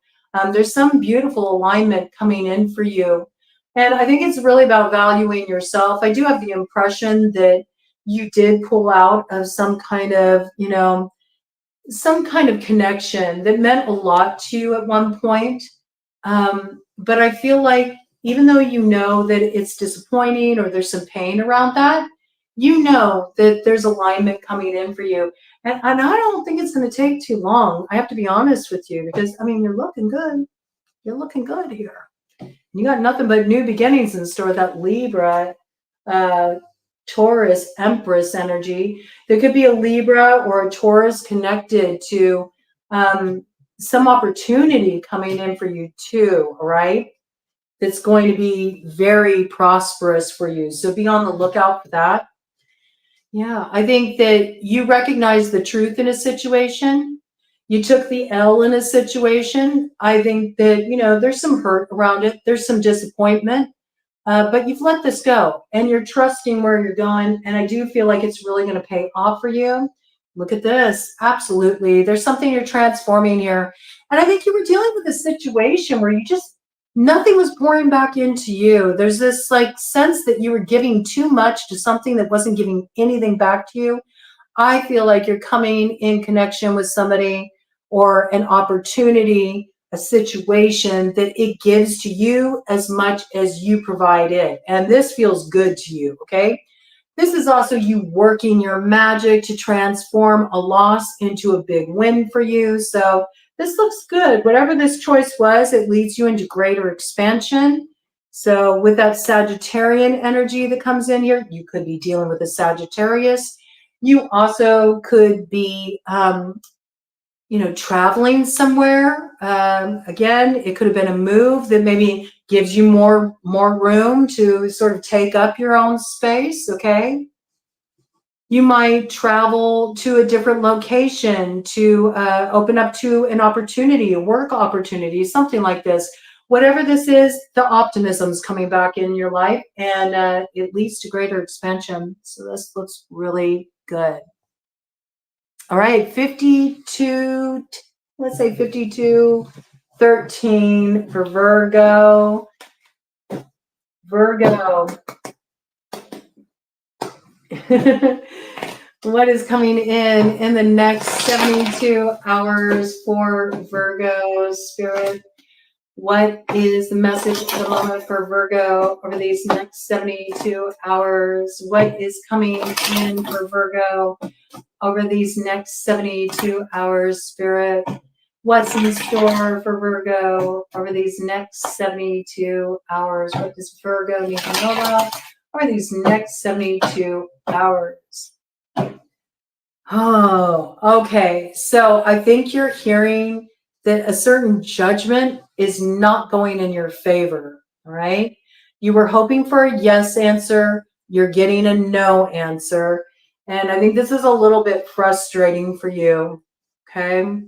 There's some beautiful alignment coming in for you. And I think it's really about valuing yourself. I do have the impression that you did pull out of some kind of, some kind of connection that meant a lot to you at one point. But I feel like even though you know that it's disappointing or there's some pain around that, you know that there's alignment coming in for you. And I don't think it's going to take too long. I have to be honest with you because, I mean, you're looking good. You're looking good here. You got nothing but new beginnings in store, that Libra, Taurus, Empress energy. There could be a Libra or a Taurus connected to some opportunity coming in for you too, all right? That's going to be very prosperous for you. So be on the lookout for that. Yeah, I think that you recognize the truth in a situation. You took the L in a situation. I think that, there's some hurt around it. There's some disappointment, but you've let this go and you're trusting where you're going. And I do feel like it's really going to pay off for you. Look at this. Absolutely. There's something you're transforming here. And I think you were dealing with a situation where nothing was pouring back into you. There's this like sense that you were giving too much to something that wasn't giving anything back to you. I feel like you're coming in connection with somebody or an opportunity, a situation that it gives to you as much as you provide it. And this feels good to you, okay? This is also you working your magic to transform a loss into a big win for you. So this looks good. Whatever this choice was, it leads you into greater expansion. So with that Sagittarian energy that comes in here, you could be dealing with a Sagittarius. You also could be, traveling somewhere. Again, it could have been a move that maybe gives you more room to sort of take up your own space, okay? You might travel to a different location to open up to an opportunity, a work opportunity, something like this. Whatever this is, the optimism's coming back in your life and it leads to greater expansion. So this looks really good. All right, 52, let's say 5213 for Virgo. Virgo. What is coming in the next 72 hours for Virgo Spirit? What is the message at the moment for Virgo over these next 72 hours? What is coming in for Virgo over these next 72 hours, Spirit? What's in store for Virgo over these next 72 hours? What does Virgo need to know about over these next 72 hours? Oh, okay. So I think you're hearing that a certain judgment is not going in your favor, all right? You were hoping for a yes answer. You're getting a no answer. And I think this is a little bit frustrating for you, okay?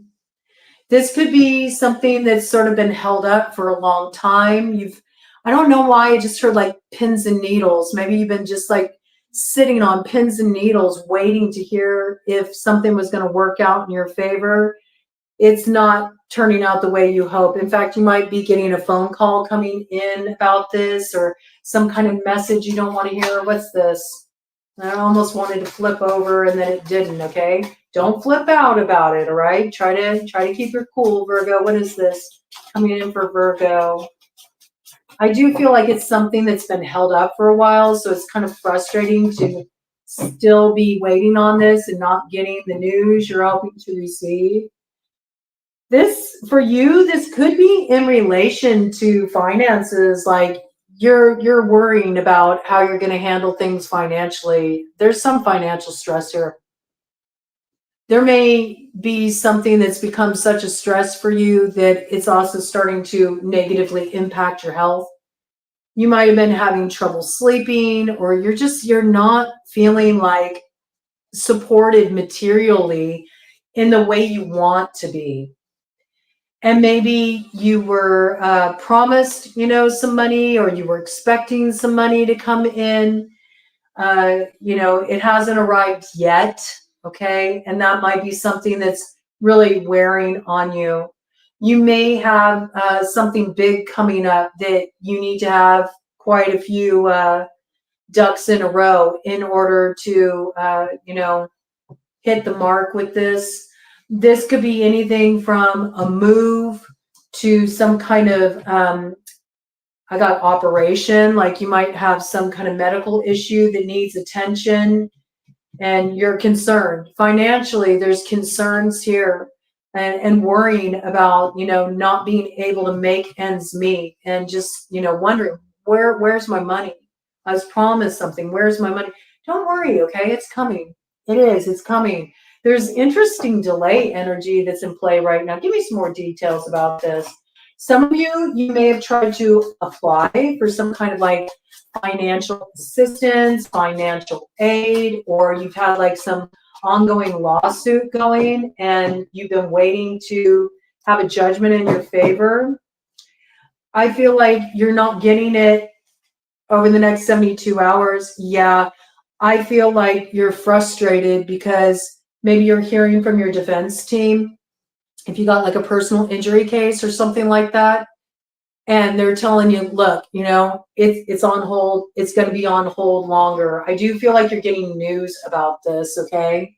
This could be something that's sort of been held up for a long time. I don't know why, I just heard like pins and needles. Maybe you've been just like sitting on pins and needles waiting to hear if something was going to work out in your favor. It's not turning out the way you hope. In fact, you might be getting a phone call coming in about this or some kind of message you don't want to hear. What's this? I almost wanted to flip over and then it didn't, okay? Don't flip out about it, all right? Try to keep your cool, Virgo. What is this coming in for Virgo? I do feel like it's something that's been held up for a while, so it's kind of frustrating to still be waiting on this and not getting the news you're hoping to receive. This, for you, this could be in relation to finances, like you're worrying about how you're going to handle things financially. There's some financial stress here. There may be something that's become such a stress for you that it's also starting to negatively impact your health. You might have been having trouble sleeping, or you're not feeling like supported materially in the way you want to be. And maybe you were promised, some money, or you were expecting some money to come in. It hasn't arrived yet, okay? And that might be something that's really wearing on you. You may have something big coming up that you need to have quite a few ducks in a row in order to, hit the mark with this. This could be anything from a move to some kind of, I got operation, like you might have some kind of medical issue that needs attention and you're concerned. Financially, there's concerns here and worrying about, not being able to make ends meet and just, wondering, where's my money? I was promised something. Where's my money? Don't worry, okay? It's coming. It's coming. There's interesting delay energy that's in play right now. Give me some more details about this. Some of you may have tried to apply for some kind of like financial assistance, financial aid, or you've had like some ongoing lawsuit going and you've been waiting to have a judgment in your favor. I feel like you're not getting it over the next 72 hours. Yeah, I feel like you're frustrated because maybe you're hearing from your defense team if you got like a personal injury case or something like that, and they're telling you, look, it's on hold. It's going to be on hold longer. I do feel like you're getting news about this, okay?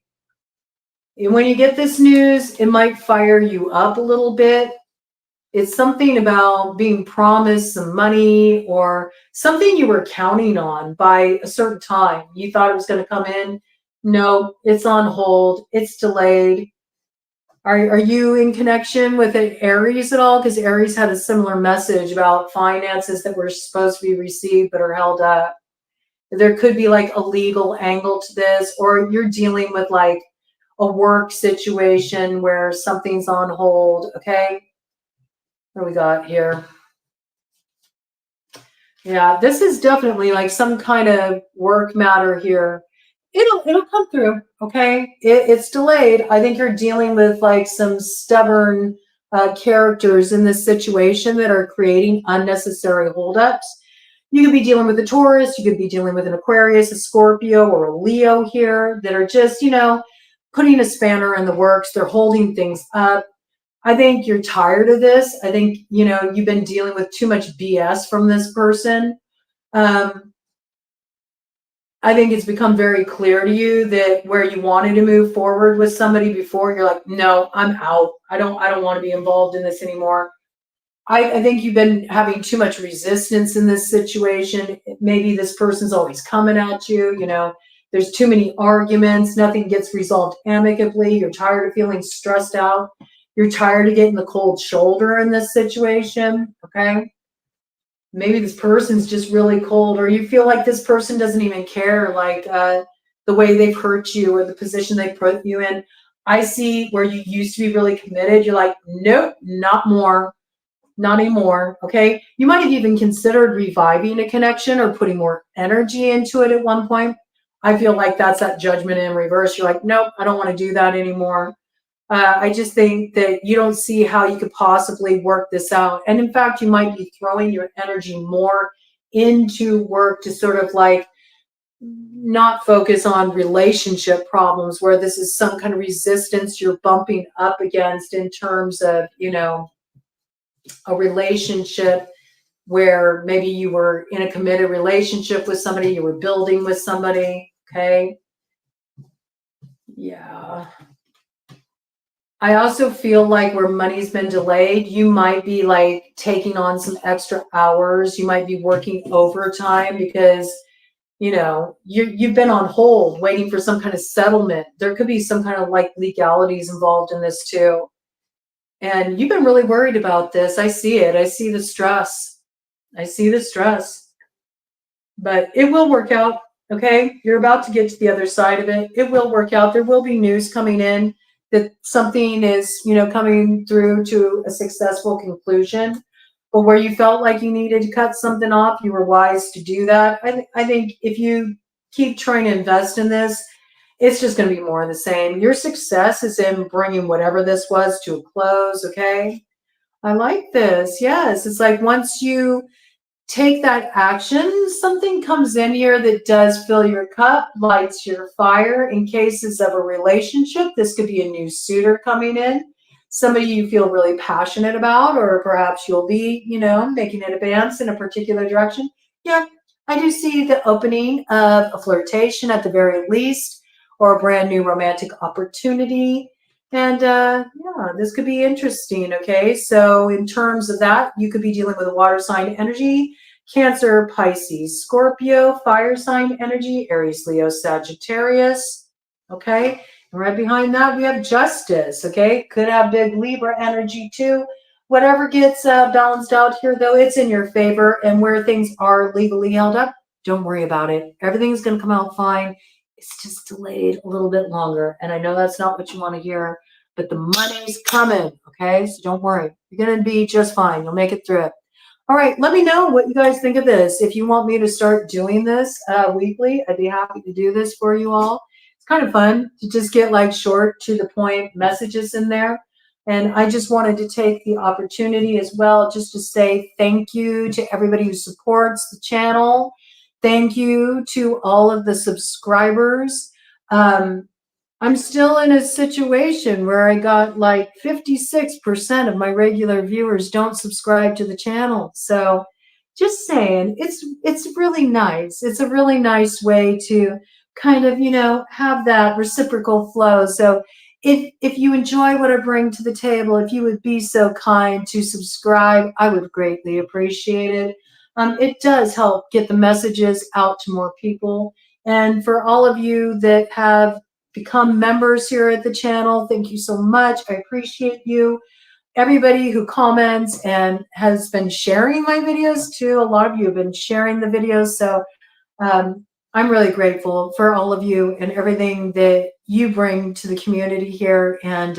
And when you get this news, it might fire you up a little bit. It's something about being promised some money or something you were counting on by a certain time. You thought it was going to come in. No, it's on hold. It's delayed. Are you in connection with an Aries at all? Because Aries had a similar message about finances that were supposed to be received but are held up. There could be like a legal angle to this, or you're dealing with like a work situation where something's on hold, okay? What do we got here? Yeah, this is definitely like some kind of work matter here. It'll come through, okay? It's delayed. I think you're dealing with like some stubborn characters in this situation that are creating unnecessary holdups. You could be dealing with a Taurus, you could be dealing with an Aquarius, a Scorpio, or a Leo here that are just, putting a spanner in the works. They're holding things up. I think you're tired of this. I think, you've been dealing with too much BS from this person. I think it's become very clear to you that where you wanted to move forward with somebody before, you're like, no, I'm out. I don't want to be involved in this anymore. I think you've been having too much resistance in this situation. Maybe this person's always coming at you. There's too many arguments. Nothing gets resolved amicably. You're tired of feeling stressed out. You're tired of getting the cold shoulder in this situation. Okay. Maybe this person's just really cold, or you feel like this person doesn't even care, like the way they've hurt you or the position they put you in. I see where you used to be really committed. You're like, nope, not more, not anymore. Okay. You might have even considered reviving a connection or putting more energy into it at one point. I feel like that's that judgment in reverse. You're like, nope, I don't want to do that anymore. I just think that you don't see how you could possibly work this out. And in fact, you might be throwing your energy more into work to sort of like not focus on relationship problems where this is some kind of resistance you're bumping up against in terms of, a relationship where maybe you were in a committed relationship with somebody, you were building with somebody. Okay. Yeah. I also feel like where money's been delayed, you might be like taking on some extra hours. You might be working overtime because, you've been on hold waiting for some kind of settlement. There could be some kind of like legalities involved in this too. And you've been really worried about this. I see it. I see the stress. But it will work out. Okay. You're about to get to the other side of it. It will work out. There will be news coming in that something is, coming through to a successful conclusion. But where you felt like you needed to cut something off, you were wise to do that. I think if you keep trying to invest in this, it's just going to be more of the same. Your success is in bringing whatever this was to a close, okay? I like this. Yes, it's like once you take that action, something comes in here that does fill your cup, lights your fire. In cases of a relationship, this could be a new suitor coming in. somebody you feel really passionate about, or perhaps you'll be, making an advance in a particular direction. Yeah, I do see the opening of a flirtation at the very least, or a brand new romantic opportunity. And yeah, this could be interesting. Okay, so in terms of that, you could be dealing with a water sign energy, Cancer, Pisces, Scorpio, fire sign energy, Aries, Leo, Sagittarius. Okay, and right behind that, we have Justice. Okay, could have big Libra energy too. Whatever gets balanced out here, though, it's in your favor. And where things are legally held up, don't worry about it. Everything's going to come out fine. It's just delayed a little bit longer. And I know that's not what you want to hear, but the money's coming. Okay, so don't worry. You're going to be just fine. You'll make it through it. All right, let me know what you guys think of this. If you want me to start doing this weekly, I'd be happy to do this for you all. It's kind of fun to just get like short to the point messages in there. And I just wanted to take the opportunity as well just to say thank you to everybody who supports the channel. Thank you to all of the subscribers. I'm still in a situation where I got like 56% of my regular viewers don't subscribe to the channel. So just saying, it's really nice. It's a really nice way to kind of, have that reciprocal flow. So if you enjoy what I bring to the table, if you would be so kind to subscribe, I would greatly appreciate it. It does help get the messages out to more people. And for all of you that have become members here at the channel, thank you so much. I appreciate you. Everybody who comments and has been sharing my videos too. A lot of you have been sharing the videos. So I'm really grateful for all of you and everything that you bring to the community here. And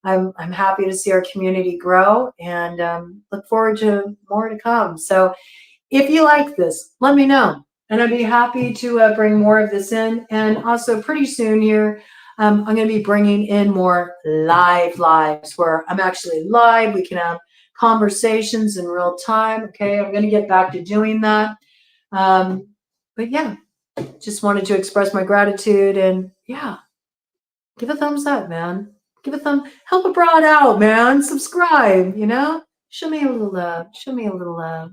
I'm happy to see our community grow and look forward to more to come. So if you like this, let me know. And I'd be happy to bring more of this in. And also pretty soon here, I'm going to be bringing in more lives where I'm actually live. We can have conversations in real time. Okay, I'm going to get back to doing that. But yeah, just wanted to express my gratitude and yeah, give a thumbs up, man. Give a help a broad out, man. Subscribe, show me a little love. Show me a little love.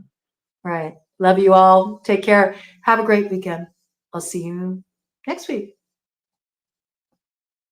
All right. Love you all. Take care. Have a great weekend. I'll see you next week.